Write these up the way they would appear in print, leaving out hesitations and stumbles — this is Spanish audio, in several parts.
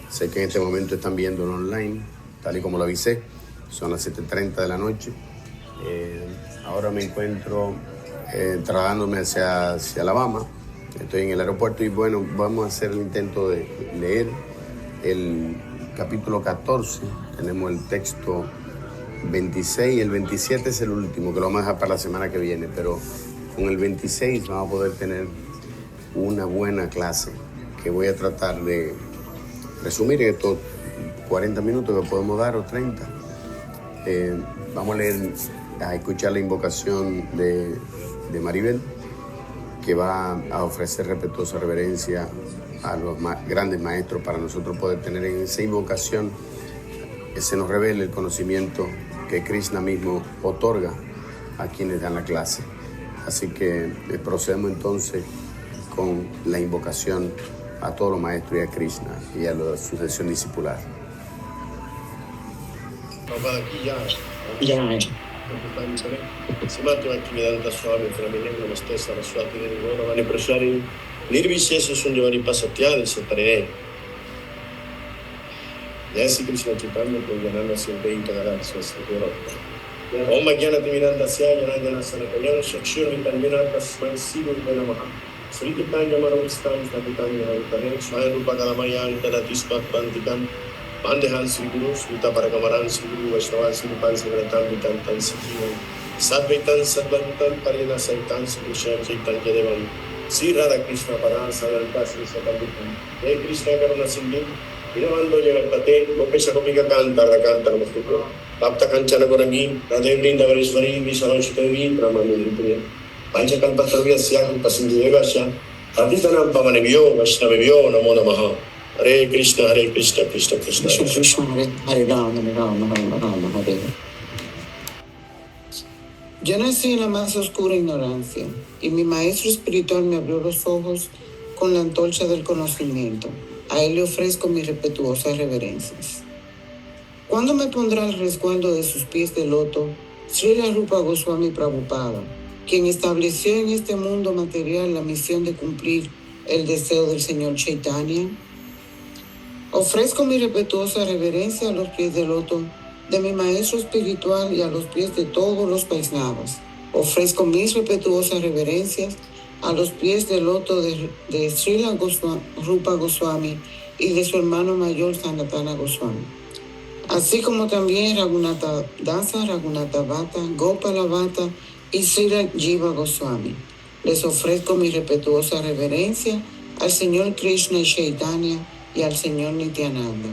Sé que en este momento están viéndolo online, tal y como lo avisé. Son las 7:30 de la noche. Ahora me encuentro trasladándome hacia Alabama. Estoy en el aeropuerto y bueno, vamos a hacer el intento de leer el capítulo 14. Tenemos el texto 26 y el 27 es el último, que lo vamos a dejar para la semana que viene, pero con el 26 vamos a poder tener una buena clase que voy a tratar de resumir en estos 40 minutos que podemos dar o 30. Vamos a leer, a escuchar la invocación de Maribel, que va a ofrecer respetuosa reverencia a los grandes maestros para nosotros poder tener en esa invocación que se nos revele el conocimiento que Krishna mismo otorga a quienes dan la clase. Así que procedemos entonces con la invocación a todos los maestros y a Krishna y a la sucesión discipular. Simatvakivedanta Swami Framinem Namaste Saraswati Nirvana Prashari Nirvishesha Sunjavani Pasatyadi Satarine. Jai Sri Krishna Chaitanya Prabhupada Sirveita Galaxia Satyara Om Jnana Timiranda Sya Jnana Sanakayana Shakshur Vitamina Tasman Sivu Namaha Sri Kitanya Maravisthan Satitanya Ravitane Swaya Rupa Kalamayan Tadatispat Pantikam Pandehan Sri Guru Smita Parakamaran Sri Guru Vaishnava Sri Pan Sivratan Vitantan Sikivan Sadvaitan Sadvantan Parina Saitan Sri Krishna Chaitanya Devan Sri Radha Krishna Paran Sadarita Sri Satanvitan Jai Krishna Karuna Sindhu Vinamando Jagatpate Gopesha Gopika Kanta Rakanta Namastuto Bhakta Kanchana Gorangin Radhe Vrindavarishwari Vishalanshitavi Brahmanudripriya Panchakalpatarvya Syakam Pasindhuveva Sya Patitanam Pavanebhyo Vaishnavebhyo Namo Namaha Hare Krishna, Krishna Krishna, Krishna, Hare Rama, Rama Rama, Hare. Yo nací en la más oscura ignorancia y mi maestro espiritual me abrió los ojos con la antorcha del conocimiento. A él le ofrezco mis respetuosas reverencias. ¿Cuándo me pondrá al resguardo de sus pies de loto Srila Rupa Goswami Prabhupada, quien estableció en este mundo material la misión de cumplir el deseo del Señor Chaitanya? Ofrezco mi respetuosa reverencia a los pies del loto de mi maestro espiritual y a los pies de todos los Vaishnavas. Ofrezco mis respetuosas reverencias a los pies del loto de Srila Rupa Goswami y de su hermano mayor Sanatana Goswami, así como también Raghunatha Dasa, Raghunatha Bhatta, Gopala Bhatta y Srila Jiva Goswami. Les ofrezco mi respetuosa reverencia al Señor Krishna Chaitanya y al Señor Nityananda,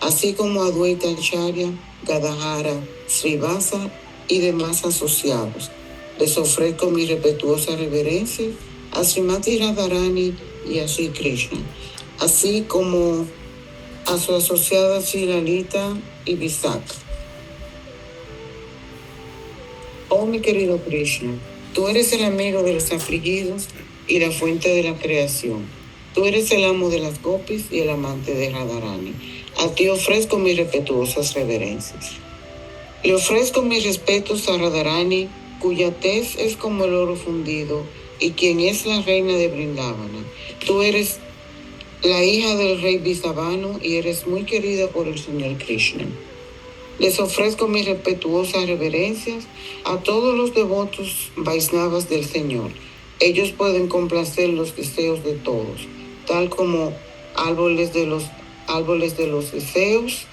así como a Advaita Acharya, Gadadhara, Srivasa y demás asociados. Les ofrezco mi respetuosa reverencia a Srimati Radharani y a Sri Krishna, así como a su asociada Sri Lalita y Visakha. Oh mi querido Krishna, tú eres el amigo de los afligidos y la fuente de la creación. Tú eres el amo de las gopis y el amante de Radharani. A ti ofrezco mis respetuosas reverencias. Le ofrezco mis respetos a Radharani, cuya tez es como el oro fundido y quien es la reina de Vrindavana. Tú eres la hija del rey Vrishabhanu y eres muy querida por el Señor Krishna. Les ofrezco mis respetuosas reverencias a todos los devotos Vaishnavas del Señor. Ellos pueden complacer los deseos de todos, tal como árboles de los deseos,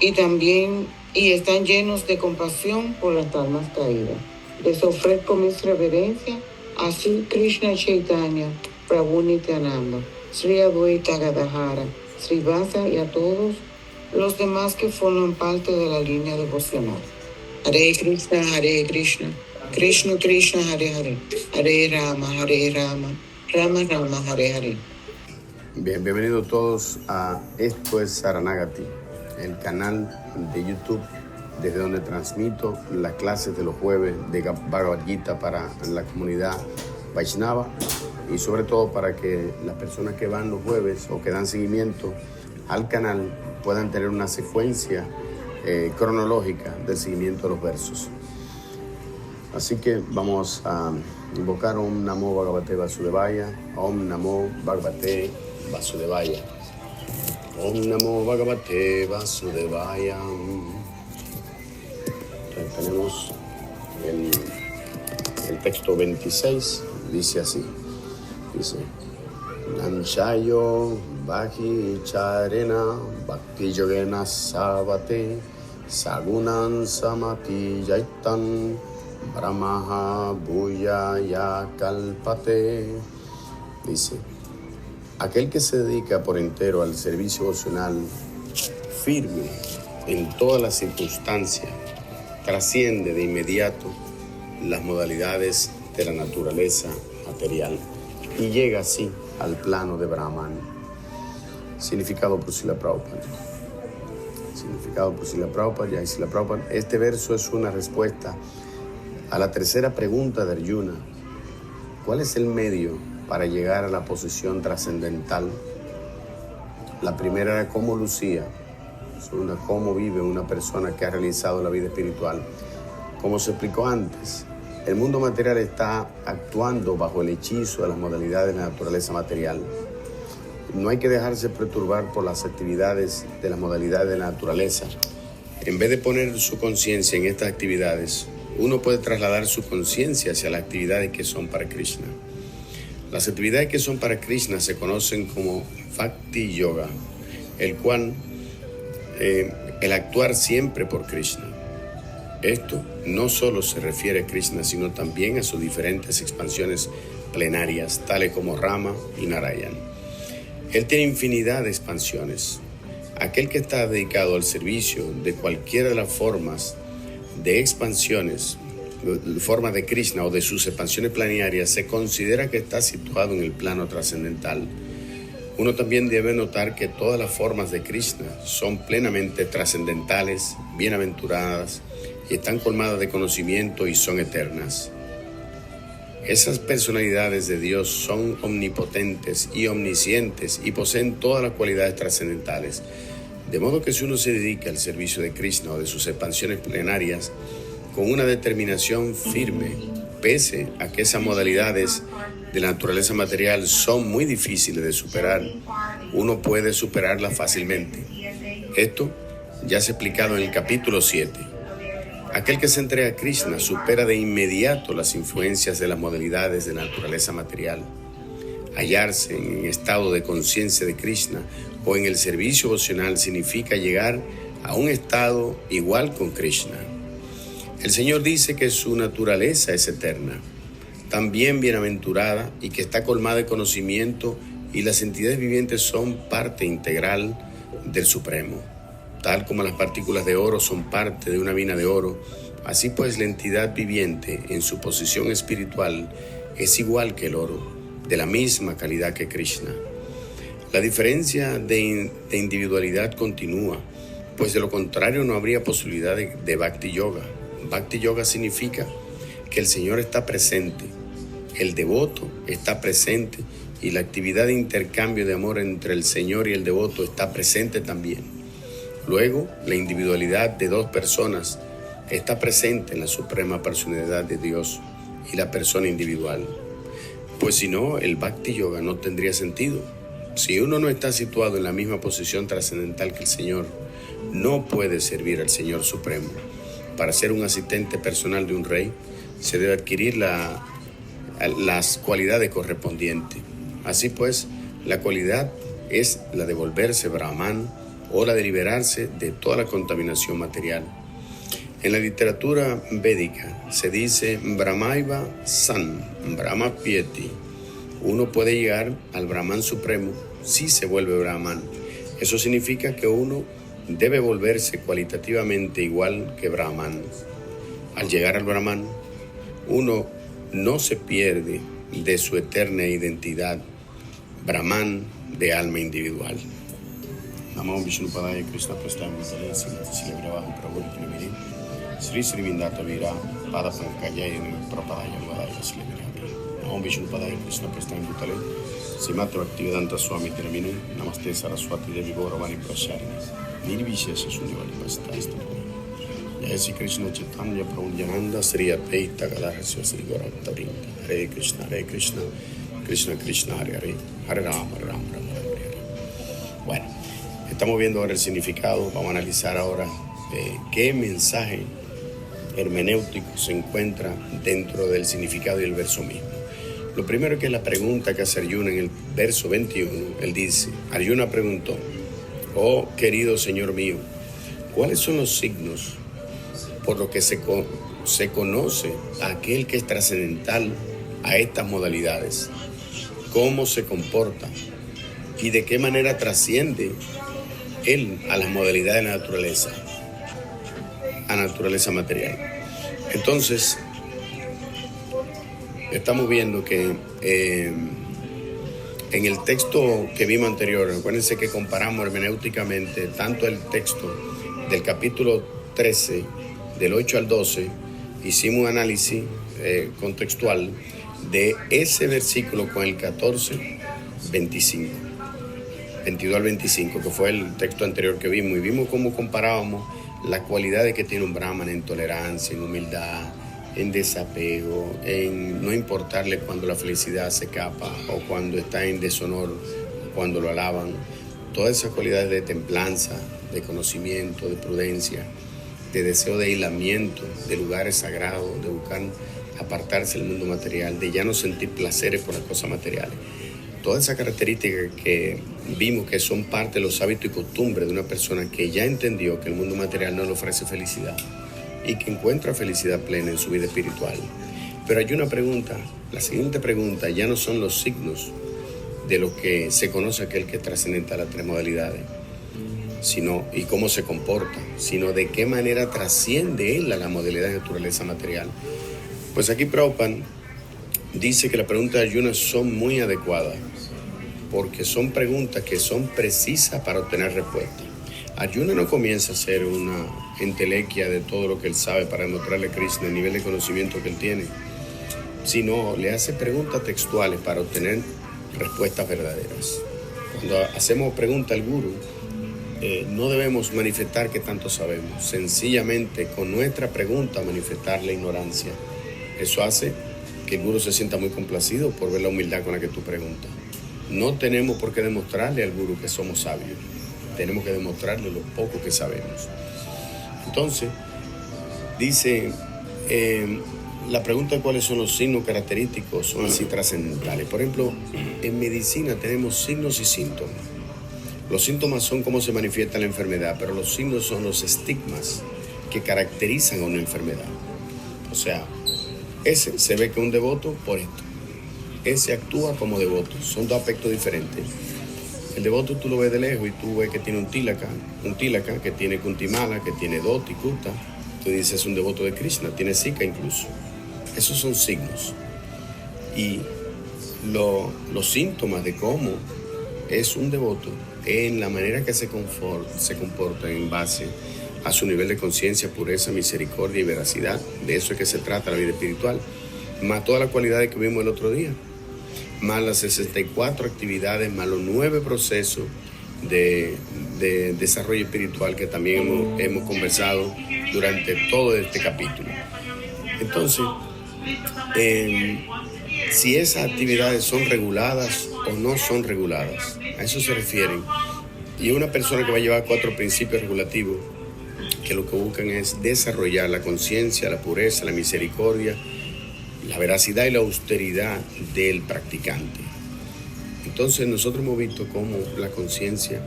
y están llenos de compasión por las almas caídas. Les ofrezco mis reverencias a Sri Krishna Chaitanya, Prabhu Nityananda, Sri Advaita Gadadhara, Sri Vasa y a todos los demás que forman parte de la línea devocional. Hare Krishna, Krishna Krishna, Hare Hare, Hare Rama, Rama Rama, Hare Hare. Bien, bienvenidos todos a Esto es Saranagati, el canal de YouTube desde donde transmito las clases de los jueves de Bhagavad Gita para la comunidad Vaishnava y sobre todo para que las personas que van los jueves o que dan seguimiento al canal puedan tener una secuencia cronológica del seguimiento de los versos. Así que vamos a invocar Om Namo Bhagavate Vasudevaya, Om Namo Bhagavate Vasudevaya. Om Namo Bhagavate Vasudevaya. Entonces tenemos el texto 26, dice así, dice Nanchayo Bhaji Charena Bhakti Yogena Savate Sagunan Samati Yaitan Brahmaha Bhuyaya Kalpate. Dice, aquel que se dedica por entero al servicio devocional firme en todas las circunstancias trasciende de inmediato las modalidades de la naturaleza material y llega así al plano de Brahman. Significado por Srila Prabhupada. Significado por Srila Prabhupada, ya Srila Prabhupada. Este verso es una respuesta a la tercera pregunta de Arjuna. ¿Cuál es el medio para llegar a la posición trascendental? La primera era cómo lucía. Segunda, cómo vive una persona que ha realizado la vida espiritual. Como se explicó antes, el mundo material está actuando bajo el hechizo de las modalidades de la naturaleza material. No hay que dejarse perturbar por las actividades de las modalidades de la naturaleza. En vez de poner su conciencia en estas actividades, uno puede trasladar su conciencia hacia las actividades que son para Krishna. Las actividades que son para Krishna se conocen como Bhakti Yoga, el cual el actuar siempre por Krishna. Esto no solo se refiere a Krishna, sino también a sus diferentes expansiones plenarias, tales como Rama y Narayan. Él tiene infinidad de expansiones. Aquel que está dedicado al servicio de cualquiera de las formas de expansiones, formas de Krishna o de sus expansiones planetarias, se considera que está situado en el plano trascendental. Uno también debe notar que todas las formas de Krishna son plenamente trascendentales, bienaventuradas, y están colmadas de conocimiento y son eternas. Esas personalidades de Dios son omnipotentes y omniscientes y poseen todas las cualidades trascendentales. De modo que si uno se dedica al servicio de Krishna o de sus expansiones plenarias con una determinación firme, pese a que esas modalidades de la naturaleza material son muy difíciles de superar, uno puede superarlas fácilmente. Esto ya se ha explicado en el capítulo 7. Aquel que se entrega a Krishna supera de inmediato las influencias de las modalidades de la naturaleza material. Hallarse en estado de conciencia de Krishna o en el servicio devocional significa llegar a un estado igual con Krishna. El Señor dice que su naturaleza es eterna, también bienaventurada y que está colmada de conocimiento, y las entidades vivientes son parte integral del Supremo. Tal como las partículas de oro son parte de una mina de oro, así pues la entidad viviente en su posición espiritual es igual que el oro, de la misma calidad que Krishna. La diferencia de individualidad continúa, pues de lo contrario no habría posibilidad de Bhakti Yoga. Bhakti Yoga significa que el Señor está presente, el devoto está presente y la actividad de intercambio de amor entre el Señor y el devoto está presente también. Luego, la individualidad de dos personas está presente en la suprema personalidad de Dios y la persona individual. Pues si no, el Bhakti Yoga no tendría sentido. Si uno no está situado en la misma posición trascendental que el Señor, no puede servir al Señor Supremo. Para ser un asistente personal de un rey, se debe adquirir las cualidades correspondientes. Así pues, la cualidad es la de volverse Brahman o la de liberarse de toda la contaminación material. En la literatura védica se dice Brahmaiva San, Brahma Pieti. Uno puede llegar al Brahman Supremo si se vuelve Brahman. Eso significa que uno debe volverse cualitativamente igual que Brahman. Al llegar al Brahman, uno no se pierde de su eterna identidad, Brahman de alma individual. Namo Vishnu Padaya Krishna Prasthaya Mithale Sila Gravaha Prabhu Pinamiri Sri Sri Vindata Vira Pada Pankaya Prapadaya Vadaya Sila Gravaha Namo Vishnu Padaya Krishna Prasthaya Mithale Simatra Bhaktivedanta Swami Tinamini Namaste Saraswati Devi Gauravani Prasharini Nirvishesha Sundivali Pastaistu Jai Sri Krishna Chaitanya Prabhu Nityananda Sri Advaita Gadadhara Sri Gaurabhakta Vrinda Hare Krishna Krishna Krishna Hare Hare Hare Rama Rama Rama Hare Hare. Bueno, Estamos viendo ahora el significado. Vamos a analizar ahora qué mensaje hermenéutico se encuentra dentro del significado y el verso mismo. Lo primero que es la pregunta que hace Arjuna en el verso 21. Él dice, Arjuna preguntó, oh querido Señor mío, ¿cuáles son los signos por los que se conoce a aquel que es trascendental a estas modalidades? ¿Cómo se comporta? ¿Y de qué manera trasciende él a las modalidades de la naturaleza, a naturaleza material? Entonces, estamos viendo que en el texto que vimos anterior, acuérdense que comparamos hermenéuticamente tanto el texto del capítulo 13, del 8 al 12, hicimos un análisis contextual de ese versículo con el 14, 25, 22 al 25, que fue el texto anterior que vimos, y vimos cómo comparábamos las cualidades que tiene un brahmana en tolerancia, en humildad, en desapego, en no importarle cuando la felicidad se escapa o cuando está en deshonor, cuando lo alaban. Todas esas cualidades de templanza, de conocimiento, de prudencia, de deseo de aislamiento, de lugares sagrados, de buscar apartarse del mundo material, de ya no sentir placeres por las cosas materiales. Todas esas características que vimos que son parte de los hábitos y costumbres de una persona que ya entendió que el mundo material no le ofrece felicidad y que encuentra felicidad plena en su vida espiritual. Pero hay una pregunta, la siguiente pregunta ya no son los signos de lo que se conoce aquel que trasciende a las tres modalidades, sino y cómo se comporta, sino de qué manera trasciende él a la modalidad de naturaleza material. Pues aquí Prabhupada dice que las preguntas de Arjuna son muy adecuadas porque son preguntas que son precisas para obtener respuesta. Arjuna no comienza a hacer una entelequia de todo lo que él sabe para demostrarle a Krishna el nivel de conocimiento que él tiene, sino le hace preguntas textuales para obtener respuestas verdaderas. Cuando hacemos preguntas al Guru, no debemos manifestar que tanto sabemos, sencillamente con nuestra pregunta manifestar la ignorancia. Eso hace que el Guru se sienta muy complacido por ver la humildad con la que tú preguntas. No tenemos por qué demostrarle al Guru que somos sabios, tenemos que demostrarle lo poco que sabemos. Entonces, dice, la pregunta de cuáles son los signos característicos son así trascendentales. Por ejemplo, en medicina tenemos signos y síntomas. Los síntomas son cómo se manifiesta la enfermedad, pero los signos son los estigmas que caracterizan a una enfermedad. O sea, ese se ve que es un devoto por esto. Ese actúa como devoto. Son dos aspectos diferentes. El devoto tú lo ves de lejos y tú ves que tiene un tilaka, que tiene kuntimala, que tiene dhoti, kuta. Tú dices es un devoto de Krishna, tiene sika incluso. Esos son signos. Y los síntomas de cómo es un devoto en la manera que se comporta en base a su nivel de conciencia, pureza, misericordia y veracidad. De eso es que se trata la vida espiritual. Más todas las cualidades que vimos el otro día. Más las 64 actividades, más los 9 procesos de desarrollo espiritual que también hemos conversado durante todo este capítulo. Entonces, si esas actividades son reguladas o no son reguladas, a eso se refieren. Y una persona que va a llevar 4 principios regulativos, que lo que buscan es desarrollar la conciencia, la pureza, la misericordia, la veracidad y la austeridad del practicante. Entonces nosotros hemos visto cómo la conciencia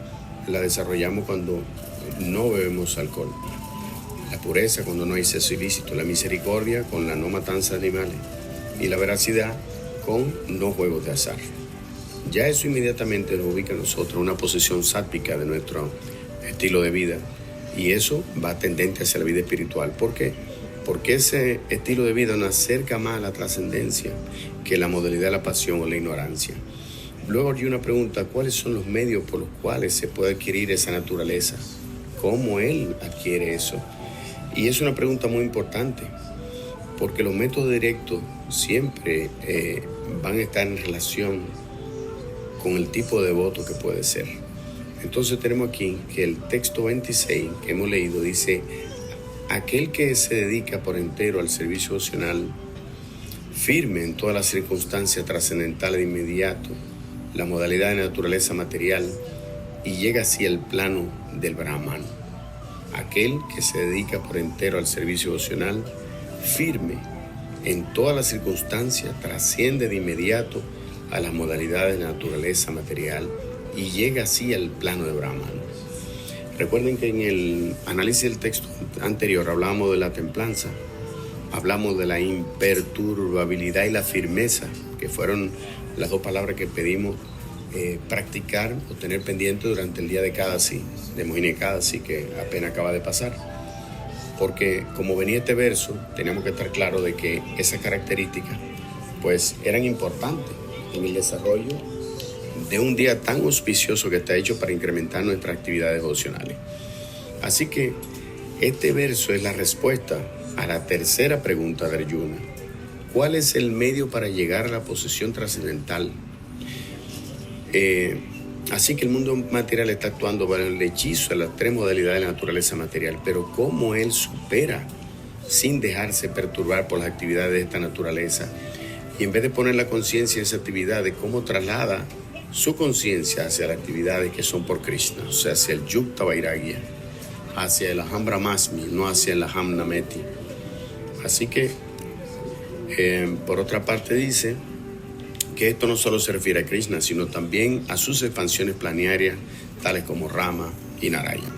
la desarrollamos cuando no bebemos alcohol, la pureza cuando no hay sexo ilícito, la misericordia con la no matanza de animales y la veracidad con no juegos de azar. Ya eso inmediatamente nos ubica a nosotros en una posición sátvica de nuestro estilo de vida, y eso va tendente hacia la vida espiritual. ¿Por qué? Porque ese estilo de vida nos acerca más a la trascendencia que la modalidad de la pasión o la ignorancia. Luego hay una pregunta, ¿cuáles son los medios por los cuales se puede adquirir esa naturaleza? ¿Cómo él adquiere eso? Y es una pregunta muy importante, porque los métodos directos siempre van a estar en relación con el tipo de devoto que puede ser. Entonces tenemos aquí que el texto 26 que hemos leído dice: aquel que se dedica por entero al servicio devocional, firme en todas las circunstancias trascendentales de inmediato, la modalidad de naturaleza material, y llega así al plano del Brahman, aquel que se dedica por entero al servicio devocional, firme en todas las circunstancias, trasciende de inmediato a las modalidades de la naturaleza material y llega así al plano de Brahman. Recuerden que en el análisis del texto anterior hablábamos de la templanza, hablamos de la imperturbabilidad y la firmeza, que fueron las dos palabras que pedimos practicar o tener pendiente durante el día de Kadasi, de Mohini Kadasi, que apenas acaba de pasar. Porque como venía este verso, teníamos que estar claros de que esas características pues eran importantes en el desarrollo de un día tan auspicioso que está hecho para incrementar nuestras actividades devocionales. Así que este verso es la respuesta a la tercera pregunta de Arjuna. ¿Cuál es el medio para llegar a la posesión trascendental? Así que el mundo material está actuando bajo el hechizo de las tres modalidades de la naturaleza material, pero cómo él supera sin dejarse perturbar por las actividades de esta naturaleza, y en vez de poner la conciencia en esa actividad, de cómo traslada su conciencia hacia las actividades que son por Krishna, o sea, hacia el Yukta Vairagya, hacia el Aham Brahmasmi, no hacia el Aham Nameti. Así que, por otra parte dice que esto no solo se refiere a Krishna, sino también a sus expansiones planetarias, tales como Rama y Narayana.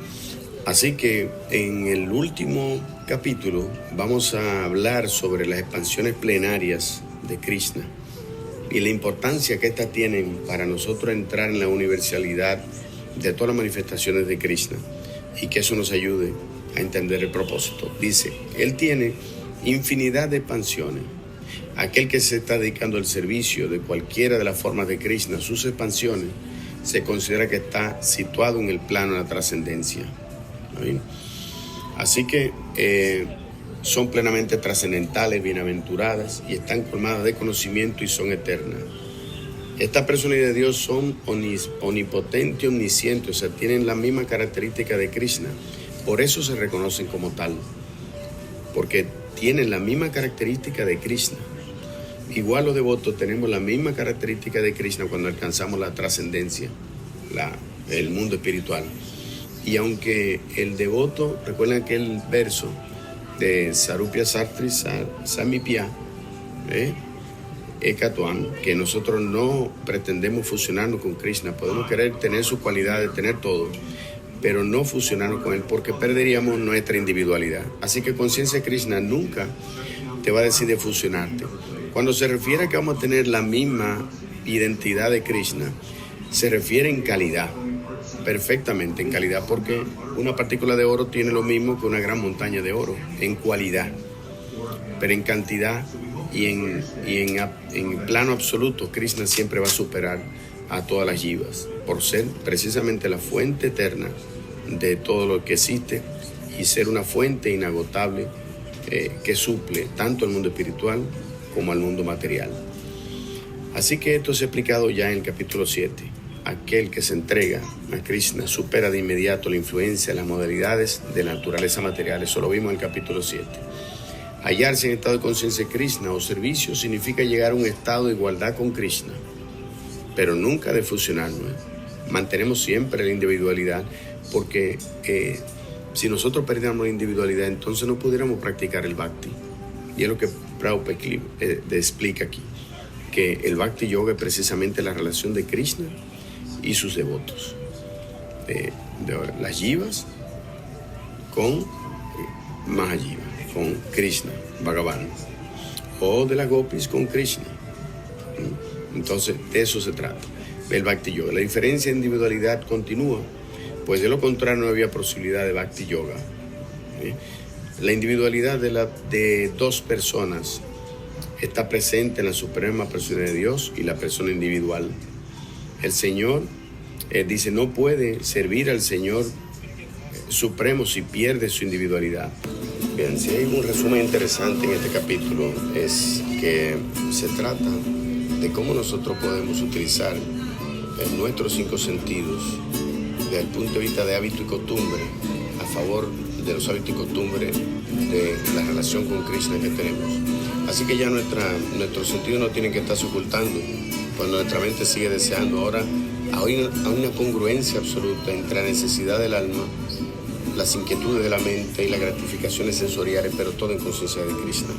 Así que en el último capítulo vamos a hablar sobre las expansiones plenarias de Krishna y la importancia que estas tienen para nosotros entrar en la universalidad de todas las manifestaciones de Krishna y que eso nos ayude a entender el propósito. Dice, él tiene infinidad de expansiones. Aquel que se está dedicando al servicio de cualquiera de las formas de Krishna, sus expansiones, se considera que está situado en el plano de la trascendencia. Así que son plenamente trascendentales, bienaventuradas y están colmadas de conocimiento y son eternas. Estas personalidades de Dios son omnipotentes y omniscientes, o sea, tienen la misma característica de Krishna. Por eso se reconocen como tal, porque tienen la misma característica de Krishna. Igual los devotos tenemos la misma característica de Krishna cuando alcanzamos la trascendencia, el mundo espiritual. Y aunque el devoto, recuerden aquel verso de Sarupya Sartri Samipya, Ekatuan, que nosotros no pretendemos fusionarnos con Krishna, podemos querer tener sus cualidades, tener todo, pero no fusionarnos con él porque perderíamos nuestra individualidad. Así que conciencia de Krishna nunca te va a decir de fusionarte. Cuando se refiere a que vamos a tener la misma identidad de Krishna, se refiere en calidad, perfectamente en calidad, porque una partícula de oro tiene lo mismo que una gran montaña de oro, en cualidad, pero en cantidad y en plano absoluto, Krishna siempre va a superar a todas las jivas, por ser precisamente la fuente eterna de todo lo que existe y ser una fuente inagotable que suple tanto al mundo espiritual como al mundo material. Así que esto es explicado ya en el capítulo 7. Aquel que se entrega a Krishna supera de inmediato la influencia de las modalidades de la naturaleza material. Eso lo vimos en el capítulo 7. Hallarse en estado de conciencia de Krishna o servicio significa llegar a un estado de igualdad con Krishna, pero nunca de fusionarnos. Mantenemos siempre la individualidad, porque si nosotros perdiéramos la individualidad, entonces no pudiéramos practicar el bhakti. Y es lo que Prabhupada explica aquí, que el bhakti yoga es precisamente la relación de Krishna y sus devotos, de las jivas con Mahajiva, con Krishna, Bhagavan, o de las gopis con Krishna. Entonces, de eso se trata, el Bhakti Yoga. La diferencia de individualidad continúa, pues de lo contrario no había posibilidad de Bhakti Yoga. La individualidad de dos personas está presente en la suprema persona de Dios y la persona individual. El Señor dice, no puede servir al Señor supremo si pierde su individualidad. Bien, si hay un resumen interesante en este capítulo, es que se trata de cómo nosotros podemos utilizar nuestros 5 sentidos desde el punto de vista de hábito y costumbre a favor de los hábitos y costumbres de la relación con Krishna que tenemos. Así que ya nuestros sentidos no tienen que estarse ocultando cuando nuestra mente sigue deseando. Ahora Hay una congruencia absoluta entre la necesidad del alma, las inquietudes de la mente y las gratificaciones sensoriales, pero todo en conciencia de Krishna.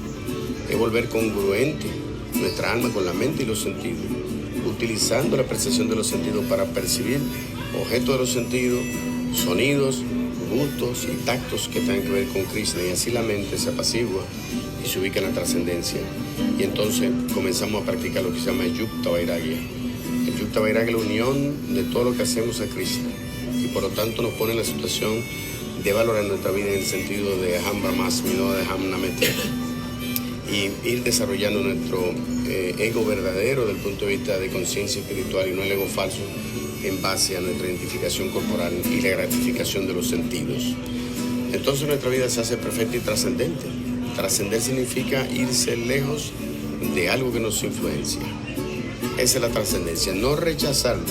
Es volver congruente nuestra alma con la mente y los sentidos, utilizando la percepción de los sentidos para percibir objetos de los sentidos, sonidos, gustos y tactos que tengan que ver con Krishna, y así la mente se apacigua y se ubica en la trascendencia. Y entonces comenzamos a practicar lo que se llama Yukta Vairagya. El Yukta Vairagya es la unión de todo lo que hacemos a Krishna, y por lo tanto nos pone en la situación de valorar nuestra vida en el sentido de Aham Brahmasmi, no de Aham Namete, y ir desarrollando nuestro ego verdadero desde el punto de vista de conciencia espiritual y no el ego falso en base a nuestra identificación corporal y la gratificación de los sentidos. Entonces nuestra vida se hace perfecta y trascendente. Trascender significa irse lejos de algo que nos influencia. Esa es la trascendencia, no rechazarlo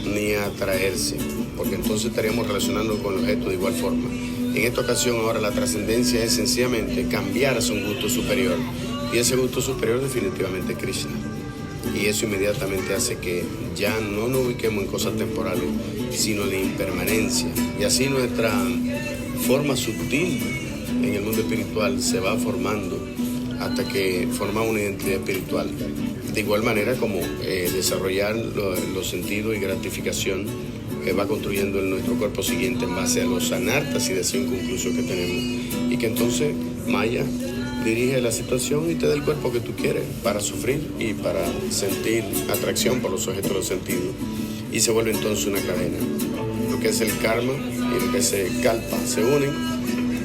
ni atraerse, porque entonces estaríamos relacionando con el objeto de igual forma. En esta ocasión ahora la trascendencia es sencillamente cambiar hacia un gusto superior, y ese gusto superior definitivamente es Krishna. Y eso inmediatamente hace que ya no nos ubiquemos en cosas temporales, sino de impermanencia. Y así nuestra forma sutil en el mundo espiritual se va formando hasta que formamos una identidad espiritual. De igual manera como desarrollar los sentidos y gratificación va construyendo en nuestro cuerpo siguiente en base a los anartas y deseos inconclusos que tenemos. Y que entonces Maya dirige la situación y te da el cuerpo que tú quieres para sufrir y para sentir atracción por los objetos de los sentidos. Y se vuelve entonces una cadena. Lo que es el karma y lo que es el kalpa se unen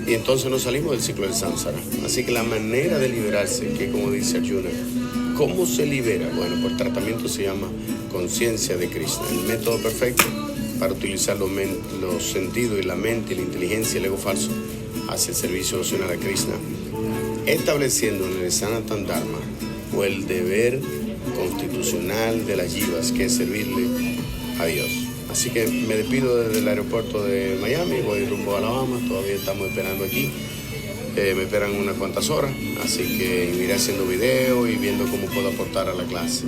y entonces nos salimos del ciclo del samsara. Así que la manera de liberarse, que como dice Arjuna, ¿cómo se libera? Bueno, pues el tratamiento se llama conciencia de Krishna, el método perfecto para utilizar los sentidos y la mente y la inteligencia y el ego falso hacia el servicio devocional a Krishna, estableciendo en el Sanatana Dharma o el deber constitucional de las jivas, que es servirle a Dios. Así que me despido desde el aeropuerto de Miami, voy rumbo a Alabama, todavía estamos esperando aquí, me esperan unas cuantas horas, así que iré haciendo videos y viendo cómo puedo aportar a la clase.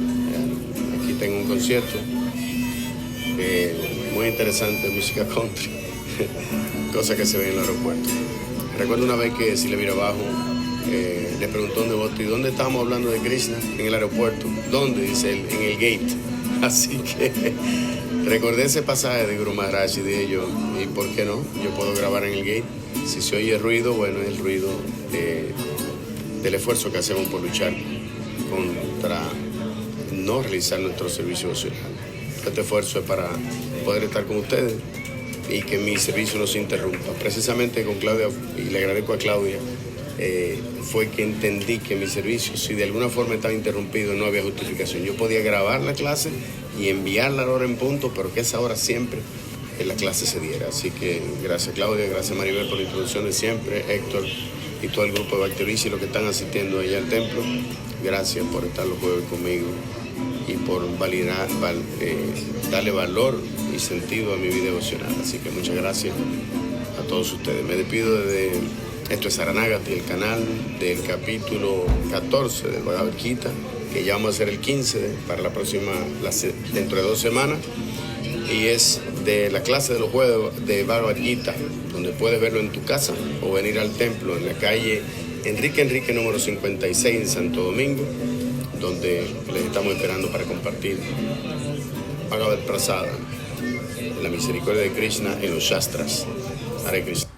Aquí tengo un concierto muy interesante, música country, cosa que se ve en el aeropuerto. Recuerdo una vez que Silvia Virabajo le preguntó a un devoto, ¿y dónde estábamos hablando de Krishna? En el aeropuerto. ¿Dónde? Dice él, en el gate. Así que recordé ese pasaje de Guru Maharaj y dije yo, ¿y por qué no? Yo puedo grabar en el gate. Si se oye ruido, bueno, es el ruido del esfuerzo que hacemos por luchar contra no realizar nuestro servicio devocional. Este esfuerzo es para poder estar con ustedes y que mi servicio no se interrumpa. Precisamente con Claudia, y le agradezco a Claudia, fue que entendí que mi servicio, si de alguna forma estaba interrumpido, no había justificación. Yo podía grabar la clase y enviarla a la hora en punto, pero que esa hora siempre la clase se diera. Así que gracias Claudia, gracias Maribel por la introducción de siempre, Héctor y todo el grupo de Bhakti y los que están asistiendo allá al templo. Gracias por estar los jueves conmigo y por darle valor y sentido a mi vida devocional. Así que muchas gracias a todos ustedes. Me despido de esto es Saranagati, el canal del capítulo 14 del Bhagavad Gita, que ya vamos a hacer el 15 para la próxima, dentro de 2 semanas, y es de la clase de los jueves de Bhagavad Gita, donde puedes verlo en tu casa o venir al templo en la calle Enrique número 56 en Santo Domingo, donde les estamos esperando para compartir Bhagavad Prasada, la misericordia de Krishna en los Shastras. Hare Krishna.